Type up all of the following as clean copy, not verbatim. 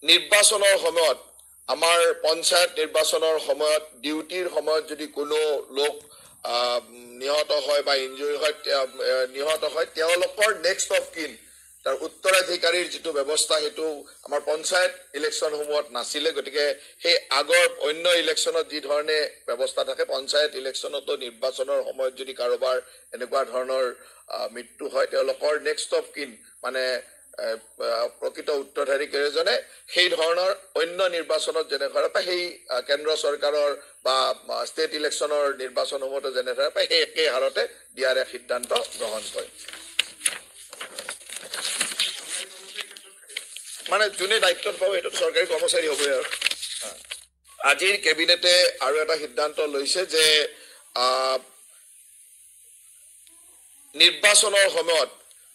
নিৰ্বাচনৰ সময়ত আমাৰ পঞ্চায়ত নিৰ্বাচনৰ সময়ত ডিউটিৰ সময়ত যদি কোনো লোক নিহত হয় বা ইনজুৰি হয় নিহত হয় তেওঁলোকৰ নেক্সট অফ কিন তাৰ উত্তৰাধিকাৰীৰ যিটো ব্যৱস্থা সেইটো আমাৰ পঞ্চায়ত ইলেকশ্যনসমূহত নাছিলে গতিকে সেই আগৰ অন্য ইলেকশ্যনত যি ধৰণে ব্যৱস্থা থাকে পঞ্চায়ত ইলেকশ্যনতো নিৰ্বাচনৰ সময়ত যদি কাৰোবাৰ এনেকুৱা ধৰণৰ মৃত্যু হয় তেওঁলোকৰ নেক্সট অফ কিন মানে প্ৰকৃত উত্তৰাধিকাৰী কেইজনে সেই ধৰণৰ অন্য নিৰ্বাচনত যেনেদৰে পায় সেই কেন্দ্ৰ চৰকাৰৰ বা ষ্টেট ইলেকশ্যনৰ নিৰ্বাচনসমূহতো যেনেদৰে পায় সেই একে হাৰতে দিয়াৰ এক সিদ্ধান্ত গ্ৰহণ কৰে মানে যোনে দায়িত্বত পাব সেইটো চৰকাৰী কৰ্মচাৰী হ'বই আৰু আজিৰ কেবিনেটে আৰু এটা সিদ্ধান্ত লৈছে যে নিৰ্বাচনৰ সময়ত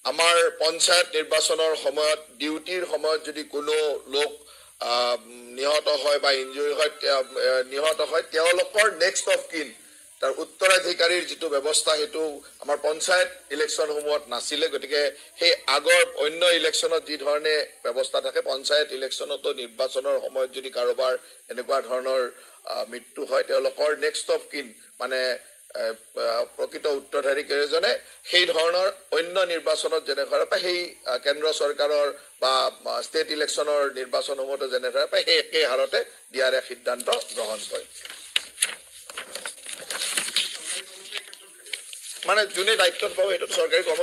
আমাৰ পঞ্চায়ত নিৰ্বাচনৰ সময়ত ডিউটিৰ সময়ত যদি কোনো লোক নিহত হয় বা ইনজুৰি হয় নিহত হয় তেওঁলোকৰ নেক্সট অফ কিন তাৰ উত্তৰাধিকাৰীৰ যিটো ব্যৱস্থা সেইটো আমাৰ পঞ্চায়ত ইলেকশ্যনসমূহত নাছিলে গতিকে সেই আগৰ অন্য ইলেকশ্যনত যি ধৰণে ব্যৱস্থা থাকে পঞ্চায়ত ইলেকশ্যনতো নিৰ্বাচনৰ সময়ত যদি কাৰোবাৰ এনেকুৱা ধৰণৰ মৃত্যু হয় তেওঁলোকৰ নেক্সট অফ কিন মানে প্ৰকৃত উত্তৰাধিকাৰী কেইজনে সেই ধৰণৰ অন্য নিৰ্বাচনত যেনেদৰে পায় সেই কেন্দ্ৰ চৰকাৰৰ বা ষ্টেট ইলেকশ্যনৰ নিৰ্বাচনসমূহতো যেনেদৰে পায় সেই একে হাৰতে দিয়াৰ এক সিদ্ধান্ত গ্ৰহণ কৰে মানে যোনে দায়িত্বত পাব সেইটো চৰকাৰী